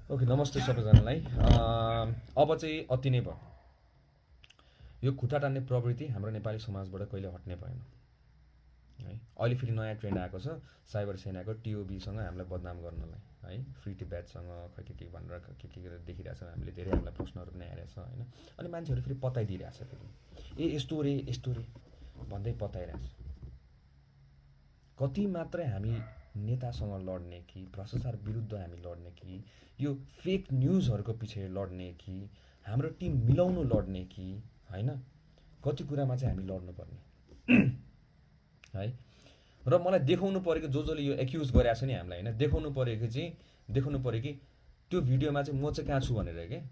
Okay, नमस्ते सबैजनालाई। अब चाहिँ अति नै भयो। यो खुट्टा टान्ने प्रवृत्ति हाम्रो नेपाली समाजबाट कहिले हट्ने भएन है। अहिले फेरि नयाँ ट्रेन्ड आएको छ साइबर सेनाको टिओबीसँग हामीलाई बदनाम गर्नलाई है, फ्री टिबेटसँग खै के भनेर के देखिरहेछ। हामीले धेरै हामीलाई प्रश्नहरू पनि आइरहेछ होइन। अनि मान्छेहरू फेरि पताइदिइरहेछ, फेरि यस्तो रे भन्दै पताइरहेछ। कति मात्रै हामी नेतासँग लड्ने कि भ्रष्टाचार विरुद्ध हामी लड्ने कि यो फेक न्युजहरूको पछि लड्ने कि हाम्रो टिम मिलाउनु लड्ने कि होइन, कति कुरामा चाहिँ हामी लड्नुपर्ने है। र मलाई देखाउनु पऱ्यो कि जसले यो एक्युज गरेको छ नि हामीलाई होइन, देखाउनु पऱ्यो कि त्यो भिडियोमा चाहिँ म चाहिँ कहाँ छु भनेर क्या,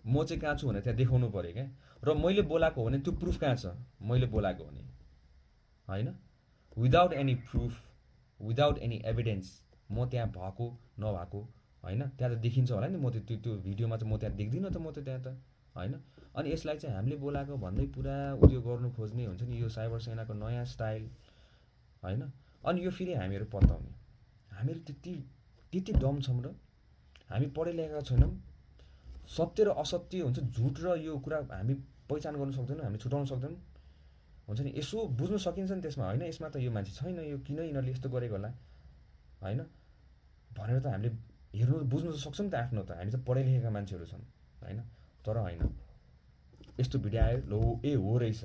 म चाहिँ कहाँ छु भनेर त्यहाँ देखाउनु पऱ्यो क्या। र मैले बोलाएको हो भने त्यो प्रुफ कहाँ छ, मैले बोलाएको भने होइन, without any proof, without any evidence म त्यहाँ भएको नभएको होइन, त्यहाँ त देखिन्छ होला नि। म त्यो भिडियोमा चाहिँ म त्यहाँ देख्दिनँ त, म त त्यहाँ त होइन। अनि यसलाई चाहिँ हामीले बोलाएको भन्दै पुरा उयो गर्नु खोज्ने हुन्छ नि, यो साइबर सेनाको नयाँ स्टाइल होइन। अनि यो फेरि हामीहरू पत्ताउने, हामीहरू त्यति डम छौँ र हामी पढे लेखेका छैनौँ। सत्य र असत्य हुन्छ, झुट र यो कुरा हामी पहिचान गर्न सक्दैनौँ, हामी छुटाउन सक्दैनौँ हुन्छ नि। यसो बुझ्नु सकिन्छ नि त्यसमा होइन, यसमा त यो मान्छे छैन, यो किन यिनीहरूले यस्तो गरेको होला होइन भनेर त हामीले हेर्नु बुझ्नु त सक्छौँ नि त आफ्नो, त हामी त पढे लेखेका मान्छेहरू छौँ होइन। तर होइन, यस्तो भिडियो आयो लो ए हो रहेछ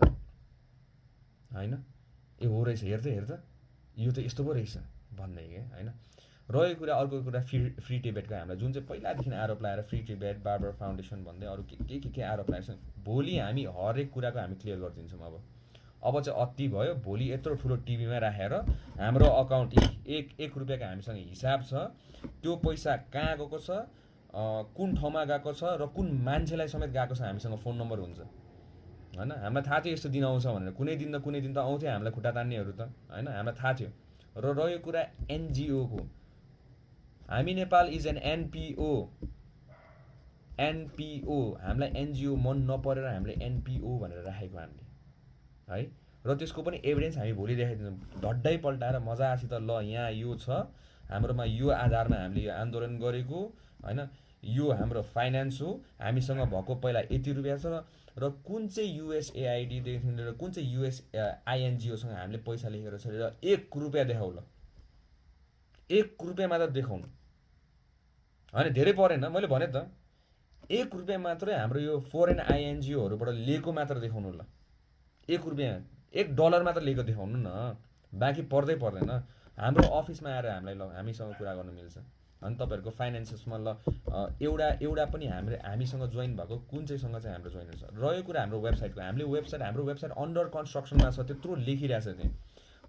होइन, ए हो रहेछ, हेर्दा यो त यस्तो पो रहेछ भन्दै क्या होइन। रहेको कुरा अर्को कुरा फ्री टिबेटको हामीलाई जुन चाहिँ पहिलादेखि आरोप लगाएर फ्री टिबेट बार्बर फाउन्डेसन भन्दै अरू के आरोप लगाएको छ, भोलि हामी हरेक कुराको हामी क्लियर गरिदिन्छौँ। अब चाहिँ अति भयो। भोलि यत्रो ठुलो टिभीमा राखेर हाम्रो अकाउन्ट एक रुपियाँको हामीसँग हिसाब छ, त्यो पैसा कहाँ गएको छ, कुन ठाउँमा गएको छ र कुन मान्छेलाई समेत गएको छ हामीसँग फोन नम्बर हुन्छ होइन। हामीलाई थाहा थियो यस्तो दिन आउँछ भनेर, कुनै दिन त आउँथ्यो हामीलाई खुट्टा तान्नेहरू त होइन, हामीलाई थाहा थियो। र रह्यो कुरा एनजिओको, हामी नेपाल इज एन एनपिओ, हामीलाई एनजिओ मन नपरेर हामीले एनपिओ भनेर राखेको हामीले है। र त्यसको पनि एभिडेन्स हामी भोलि देखाइदिन्छौँ, ढड्डै पल्टाएर मजासित। ल यहाँ यो छ, हाम्रोमा यो आधारमा हामीले यो आन्दोलन गरेको होइन, यो हाम्रो फाइनेन्स हो, हामीसँग भएको पहिला यति रुपियाँ छ र कुन चाहिँ युएसएआइडीदेखि लिएर कुन चाहिँ आइएनजिओसँग हामीले पैसा लेखेर छ र 1 रुपियाँ देखाउ। ल 1 रुपियाँ मात्र देखाउनु होइन, धेरै परेन, मैले भने त 1 रुपियाँ मात्रै हाम्रो यो फोरेन आइएनजिओहरूबाट लिएको मात्र देखाउनु। ल 1 रुपियाँ, $1 मात्र लिएको देखाउनु न, बाँकी पर्दैन। हाम्रो अफिसमा आएर हामीलाई ल हामीसँग कुरा गर्नु मिल्छ। अनि तपाईँहरूको फाइनेन्सेसमा ल एउटा पनि हामीसँग जोइन भएको कुन चाहिँसँग चाहिँ हाम्रो जोइन छ। रहेको कुरा हाम्रो वेबसाइटको, हाम्रो वेबसाइट अन्डर कन्स्ट्रक्सनमा छ, त्यत्रो लेखिरहेछ त्यहाँ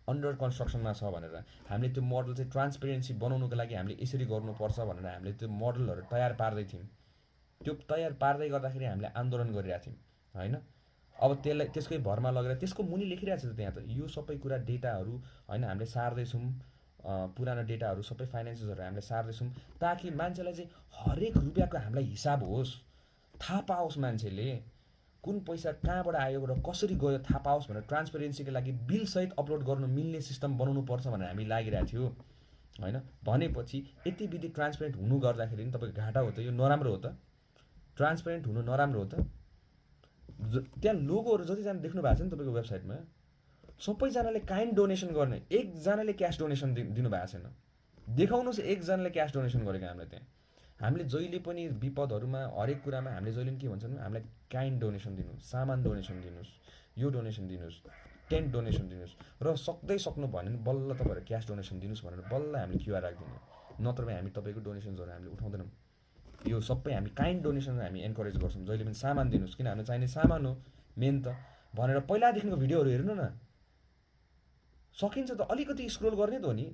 अन्डर कन्स्ट्रक्सनमा छ भनेर। हामीले त्यो मोडल चाहिँ ट्रान्सपेरेन्सी बनाउनुको लागि हामीले यसरी गर्नुपर्छ भनेर हामीले त्यो मोडलहरू तयार पार्दै थियौँ। त्यो तयार पार्दै गर्दाखेरि हामीले आन्दोलन गरिरहेको थियौँ होइन। अब त्यसकै भरमा लगेर त्यसको मुनि लेखिरहेको छ त्यहाँ त यो सबै कुरा डेटाहरू होइन, हामीले सार्दैछौँ, पुरानो डेटाहरू सबै फाइनेन्सेसहरू हामीले सार्दैछौँ, ताकि मान्छेलाई चाहिँ हरेक रुपियाँको हामीलाई हिसाब होस्, थाहा पाओस्, मान्छेले कुन पैसा कहाँबाट आयो र कसरी गयो थाहा पाओस् भनेर ट्रान्सपेरेन्सीको लागि बिलसहित अपलोड गर्नु मिल्ने सिस्टम बनाउनु पर्छ भनेर हामी लागिरहेको थियो होइन। भनेपछि यति विधि ट्रान्सपेरेन्ट हुनु गर्दाखेरि नि तपाईँको घाटा हो त, यो नराम्रो हो त, ट्रान्सपेरेन्ट हुनु नराम्रो हो त। त्यहाँ लोगोहरू जतिजना देख्नु भएको छ नि तपाईँको वेबसाइटमा, सबैजनाले काइन्ड डोनेसन गर्ने, एकजनाले क्यास डोनेसन दिनु भएको छैन। देखाउनुहोस् एकजनाले क्यास डोनेसन गरेको हामीलाई त्यहाँ। हामीले जहिले पनि विपदहरूमा हरेक कुरामा हामीले जहिले पनि के भन्छौँ, हामीलाई काइन्ड डोनेसन दिनुहोस्, सामान डोनेसन दिनुहोस्, यो डोनेसन दिनुहोस्, टेन्ट डोनेसन दिनुहोस्, र सक्नु भने बल्ल तपाईँहरू क्यास डोनेसन दिनुहोस् भनेर बल्ल हामीले क्युआर राखिदिने। नत्र भने हामी तपाईँको डोनेसन्सहरू हामीले उठाउँदैनौँ। यो सबै हामी काइन्ड डोनेसन हामी एन्करेज गर्छौँ। जहिले पनि सामान दिनुहोस्, किन हामीलाई चाहिने सामान हो मेन त भनेर पहिलादेखिको भिडियोहरू हेर्नु न, सकिन्छ त। अलिकति स्क्रोल गर्ने त हो नि,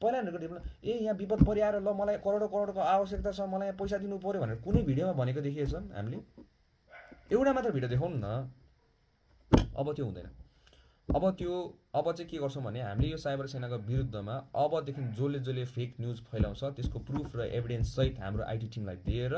पहिला भिडियोमा यहाँ विपद परिआएर ल मलाई करोडको आवश्यकता छ, मलाई पैसा दिनु पऱ्यो भनेर कुनै भिडियोमा भनेको देखिएछ हामीले? एउटा मात्र भिडियो देखाउनु न। अब त्यो हुँदैन। अब चाहिँ के गर्छौँ भने हामीले यो साइबर सेनाको विरुद्धमा अबदेखि जसले फेक न्युज फैलाउँछ त्यसको प्रुफ र एभिडेन्स सहित हाम्रो आइटी टिमलाई दिएर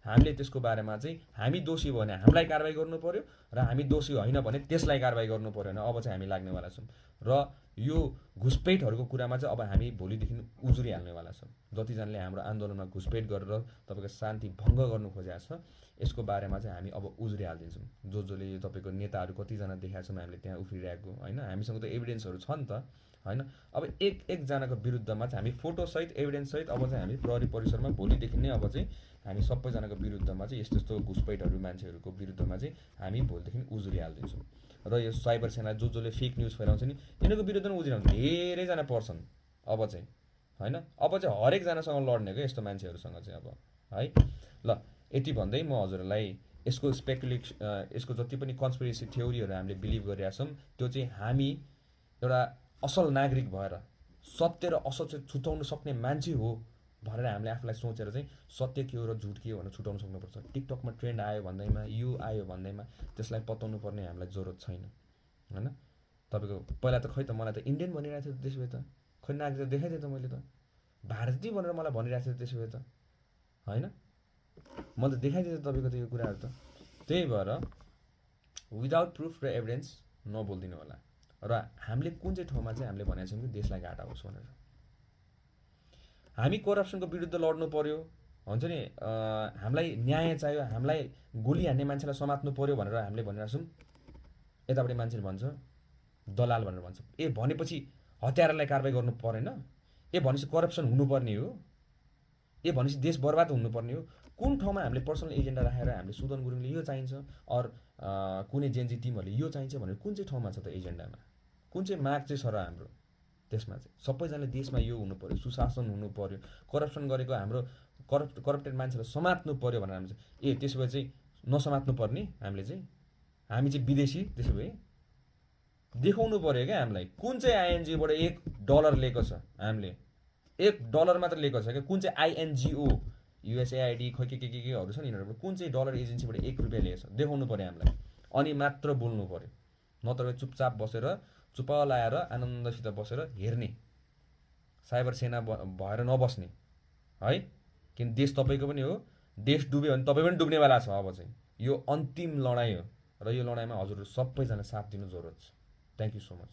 हामीले त्यसको बारेमा चाहिँ हामी दोषी भयो भने हामीलाई कारबाही गर्नु पर्यो र हामी दोषी होइन भने त्यसलाई कारबाही गर्नु पर्यो भने अब चाहिँ हामी लाग्नेवाला छौँ र यो घुसपेटहरूको कुरामा चाहिँ अब हामी भोलिदेखि उजुरिहाल्नेवाला छौँ। जतिजनाले हाम्रो आन्दोलनमा घुसपेट गरेर तपाईँको शान्ति भङ्ग गर्नु खोजेको छ यसको बारेमा चाहिँ हामी अब उजुरिहालिदिन्छौँ। जसले तपाईँको नेताहरू कतिजना देखाएको छौँ हामीले त्यहाँ उफ्रिरहेको होइन, हामीसँग त एभिडेन्सहरू छ नि त होइन। अब एकजनाको विरुद्धमा चाहिँ हामी फोटोसहित एभिडेन्ससहित अब चाहिँ हामी प्रहरी परिसरमा भोलिदेखि नै अब चाहिँ हामी सबैजनाको विरुद्धमा चाहिँ यस्तो यस्तो घुसपेटहरू मान्छेहरूको विरुद्धमा चाहिँ हामी भोलिदेखि उजुरिहालिदिन्छौँ। र यो साइबर सेना जसले फेक न्युज फैलाउँछ नि यिनीहरूको विरुद्धमा उजुरिहाल्नु धेरैजना पर्छन् अब चाहिँ होइन। अब चाहिँ हरेकजनासँग लड्ने क्या यस्तो मान्छेहरूसँग चाहिँ अब है। ल यति भन्दै म हजुरहरूलाई यसको यसको जति पनि कन्स्पिरेसी थ्योरीहरू हामीले बिलिभ गरिरहेका छौँ त्यो चाहिँ हामी एउटा असल नागरिक भएर सत्य र असत्य छुटाउन सक्ने मान्छे हो भनेर हामीले आफूलाई सोचेर चाहिँ सत्य के हो र झुट के हो भनेर छुटाउन सक्नुपर्छ। टिकटकमा ट्रेन्ड आयो भन्दैमा यो आयो भन्दैमा त्यसलाई पत्याउनु पर्ने हामीलाई जरुरत छैन होइन। तपाईँको पहिला त खै त मलाई त इन्डियन भनिरहेको थियो त्यसो भए त खै नागरिक देखाइदिएँ त मैले त भारतीय भनेर मलाई भनिरहेको थियो त्यसो भए त होइन, मैले त देखाइदिएँ त तपाईँको त यो कुराहरू त। त्यही भएर विदाउट प्रुफ र एभिडेन्स नबोलिदिनु होला। र हामीले कुन चाहिँ ठाउँमा चाहिँ हामीले भनेको छौँ कि देशलाई घाटा होस् भनेर हामी करप्सनको विरुद्ध लड्नु पर्यो हुन्छ नि, हामीलाई न्याय चाहियो, हामीलाई गोली हान्ने मान्छेलाई समात्नु पर्यो भनेर हामीले भनिरहेको छौँ। यतापट्टि मान्छेले भन्छ दलाल भनेर भन्छ। ए भनेपछि हत्यारालाई कारबाही गर्नु परेन? ए भनेपछि करप्सन हुनुपर्ने हो? ए भनेपछि देश बर्बाद हुनुपर्ने हो? कुन ठाउँमा हामीले पर्सनल एजेन्डा राखेर हामीले सुदन गुरुङले यो चाहिन्छ अर कुनै जेएनजी टिमहरूले यो चाहिन्छ भनेर कुन चाहिँ ठाउँमा छ त एजेन्डामा? कुन चाहिँ माग चाहिँ छ र हाम्रो त्यसमा चाहिँ? सबैजनाले देशमा यो हुनु पर्यो, सुशासन हुनु पर्यो, करप्सन गरेको हाम्रो करप्टेड मान्छेलाई समात्नु पर्यो भनेर हामी चाहिँ ए त्यसो भए चाहिँ नसमात्नु पर्ने हामीले चाहिँ? हामी चाहिँ विदेशी त्यसो भए देखाउनु पर्यो क्या हामीलाई कुन चाहिँ आइएनजिओबाट $1 लिएको छ। हामीले $1 मात्र लिएको छ क्या। कुन चाहिँ आइएनजिओ युएसएआइडी खै केहरू छ नि यिनीहरूबाट कुन चाहिँ डलर एजेन्सीबाट $1 लिएको छ देखाउनु पर्यो हामीलाई, अनि मात्र बोल्नु पर्यो। नत्र चुपचाप बसेर चुप्पा लाएर आनन्दसित बसेर हेर्ने, साइबर सेना भएर नबस्ने है। किन देश तपाईँको पनि हो, देश डुब्यो भने तपाईँ पनि डुब्नेवाला छ। अब चाहिँ यो अन्तिम लडाइँ हो र यो लडाइँमा हजुरहरू सबैजना साथ दिनु जरुरत छ। Thank you so much.